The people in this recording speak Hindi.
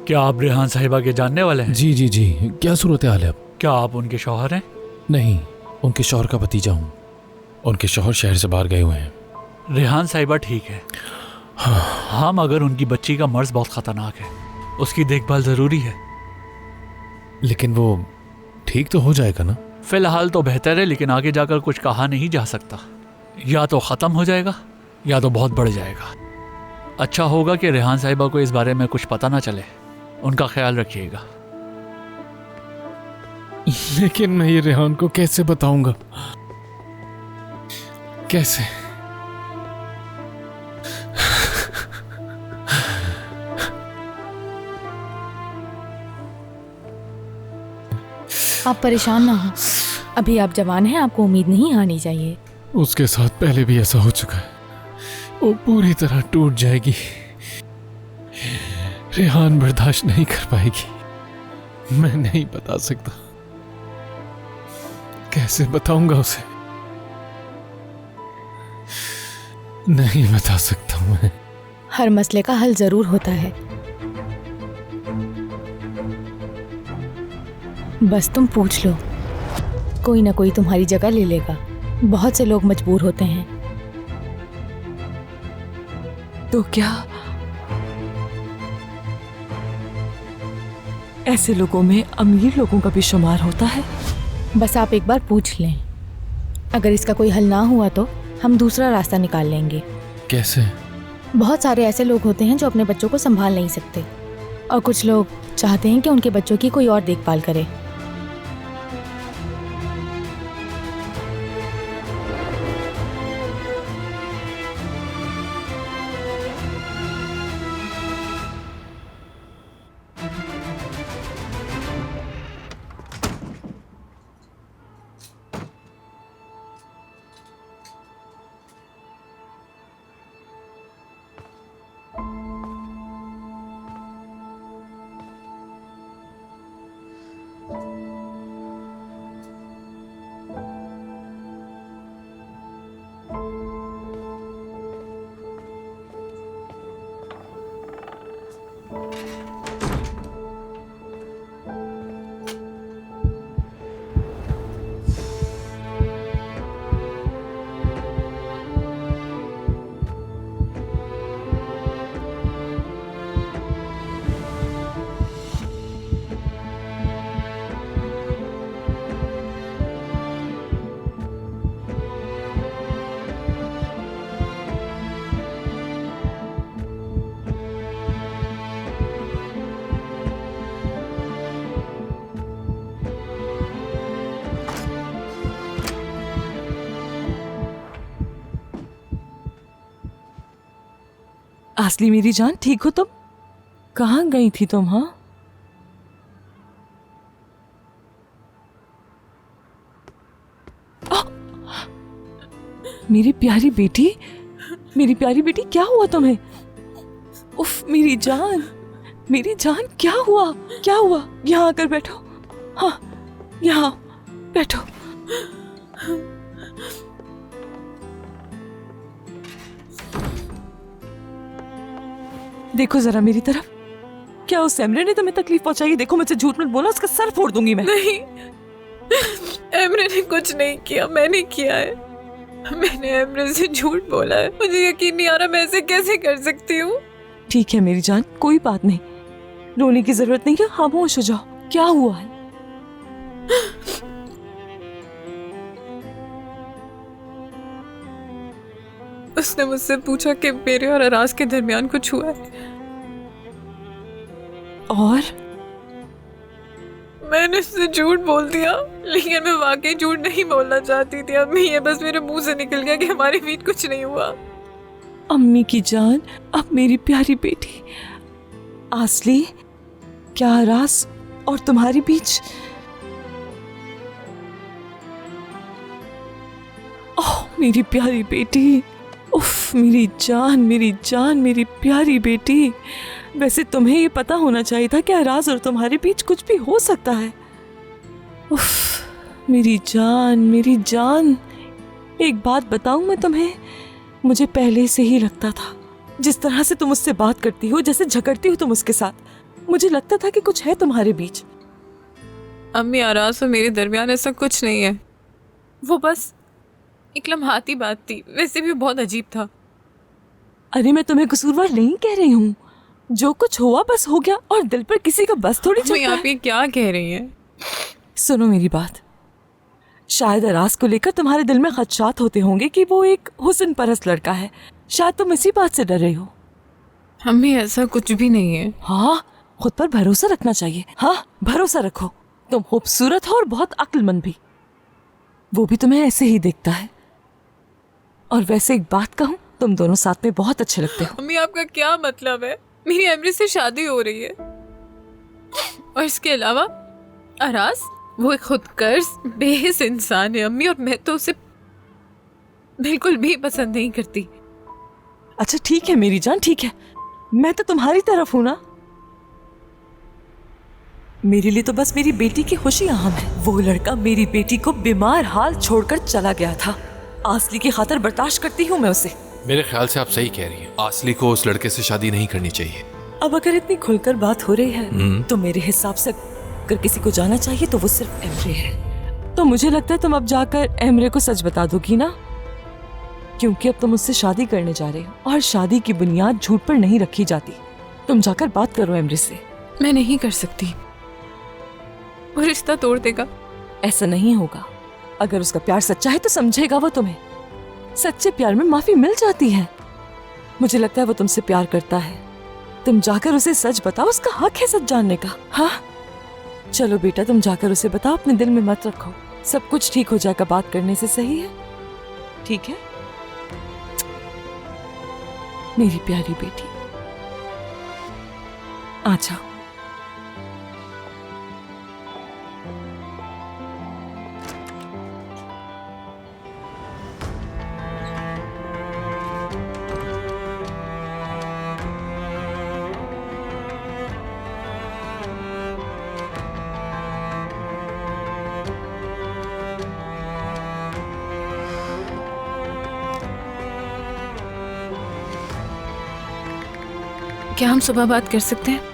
क्या आप रेहान साहिबा के जानने वाले हैं? जी जी जी, क्या सूरत हाल है अब? क्या आप उनके शौहर हैं? नहीं, उनके शौहर का भतीजा हूँ। उनके शौहर शहर से बाहर गए हुए हैं। रेहान साहिबा ठीक है। हाँ, मगर उनकी बच्ची का मर्ज बहुत खतरनाक है, उसकी देखभाल जरूरी है। लेकिन वो ठीक तो हो जाएगा ना? फिलहाल तो बेहतर है, लेकिन आगे जाकर कुछ कहा नहीं जा सकता। या तो ख़त्म हो जाएगा या तो बहुत बढ़ जाएगा। अच्छा होगा कि रेहान साहिबा को इस बारे में कुछ पता ना चले। उनका ख्याल रखिएगा। लेकिन मैं ये रेहान को कैसे बताऊंगा? कैसे? आप परेशान ना हो, अभी आप जवान हैं, आपको उम्मीद नहीं आनी चाहिए। उसके साथ पहले भी ऐसा हो चुका है। वो पूरी तरह टूट जाएगी। रेहान बर्दाश्त नहीं कर पाएगी। मैं नहीं बता सकता। कैसे बताऊंगा उसे? नहीं बता सकता मैं। हर मसले का हल जरूर होता है, बस तुम पूछ लो, कोई ना कोई तुम्हारी जगह ले लेगा। बहुत से लोग मजबूर होते हैं। तो क्या ऐसे लोगों में अमीर लोगों का भी शुमार होता है? बस आप एक बार पूछ लें। अगर इसका कोई हल ना हुआ तो हम दूसरा रास्ता निकाल लेंगे। कैसे? बहुत सारे ऐसे लोग होते हैं जो अपने बच्चों को संभाल नहीं सकते, और कुछ लोग चाहते हैं कि उनके बच्चों की कोई और देखभाल करे। आसली मेरी जान, ठीक हो तुम? कहाँ गई थी तुम? हाँ, मेरी प्यारी बेटी, मेरी प्यारी बेटी, क्या हुआ तुम्हें? उफ, मेरी जान, क्या हुआ? क्या हुआ? यहाँ आकर बैठो। हाँ, यहाँ बैठो। देखो जरा मेरी तरफ। क्या उस एमरे ने तुम्हें तकलीफ पहुंचाई? देखो, मुझसे झूठ मत बोलो, उसका सर फोड़ दूंगी मैं। नहीं, एमरे ने कुछ नहीं किया, मैंने किया है। मैंने एमरे से झूठ बोला है। मुझे यकीन नहीं आ रहा, मैं ऐसे कैसे कर सकती हूँ। ठीक है मेरी जान, कोई बात नहीं, रोने की जरूरत नहीं है, खामोश हो जाओ। क्या हुआ है? उसने मुझसे पूछा कि मेरे और अराज के दरमियान कुछ हुआ है। और मैंने उससे झूठ बोल दिया, लेकिन मैं वाकई झूठ नहीं बोलना चाहती थी। अब ये बस मेरे मुंह से निकल गया कि हमारे बीच कुछ नहीं हुआ। अम्मी की जान, अब मेरी प्यारी बेटी आसली, क्या अराज और तुम्हारे बीच? ओह मेरी प्यारी बेटी, उफ मेरी जान, मेरी प्यारी बेटी। वैसे तुम्हें ये पता होना चाहिए था कि अराज और तुम्हारे बीच कुछ भी हो सकता है। उफ मेरी जान, एक बात बताऊं मैं तुम्हें, मुझे पहले से ही लगता था, जिस तरह से तुम उससे बात करती हो, जैसे झगड़ती हो तुम उसके साथ, मुझे लगता था कि कुछ है तुम्हारे बीच। अम्मी, आरास और मेरे दरमियान ऐसा कुछ नहीं है। वो बस एक लम्हाती बात थी, वैसे भी बहुत अजीब था। अरे मैं तुम्हें कसूरवार नहीं कह रही हूँ, जो कुछ हुआ बस हो गया और दिल पर किसी का बस थोड़ी अम्मी, चलता आप है। ये क्या कह रही हैं? सुनो मेरी बात, शायद अराज को लेकर तुम्हारे दिल में खदशात होते होंगे कि वो एक हुस्न परस्त लड़का है। शायद तुम इसी बात से डर रही हो। अम्मी, ऐसा कुछ भी नहीं है। हाँ, खुद पर भरोसा रखना चाहिए। हाँ, भरोसा रखो। तुम खूबसूरत हो और बहुत अक्लमंद भी। वो भी तुम्हें ऐसे ही देखता है। और वैसे एक बात कहूँ, तुम दोनों साथ में बहुत अच्छे लगते हो। अम्मी, आपका क्या मतलब है? मेरी एमरी से शादी हो रही है और इसके अलावा अराज वो एक खुदगर्ज बेहिस इंसान है अम्मी, और मैं तो उसे बिल्कुल भी पसंद नहीं करती। अच्छा ठीक है मेरी जान, ठीक है, मैं तो तुम्हारी तरफ हूं ना। मेरे लिए तो बस मेरी बेटी की खुशी अहम है। वो लड़का मेरी बेटी को बीमार हाल छोड़कर चला गया था। आसली की खातिर बर्दाश्त करती हूँ मैं उसे। मेरे ख्याल से आप सही कह रही हैं। आसली को उस लड़के से शादी नहीं करनी चाहिए। अब अगर इतनी खुलकर बात हो रही है तो मेरे हिसाब से अगर किसी को जाना चाहिए तो वो सिर्फ एमरे है। तो मुझे लगता है तुम अब जाकर एमरे को सच बता दोगी ना, क्योंकि अब तुम उससे शादी करने जा रहे हो और शादी की बुनियाद झूठ पर नहीं रखी जाती। तुम जाकर बात करो एमरे से। मैं नहीं कर सकती, वो रिश्ता तोड़ देगा। ऐसा नहीं होगा। अगर उसका प्यार सच्चा है तो समझेगा वो तुम्हें। सच्चे प्यार में माफी मिल जाती है। मुझे लगता है वो तुमसे प्यार करता है। तुम जाकर उसे सच बताओ, उसका हक है सच जानने का। हाँ चलो बेटा, तुम जाकर उसे बताओ, अपने दिल में मत रखो। सब कुछ ठीक हो जाएगा बात करने से, सही है? ठीक है मेरी प्यारी बेटी, आ जाओ। क्या हम सुबह बात कर सकते हैं?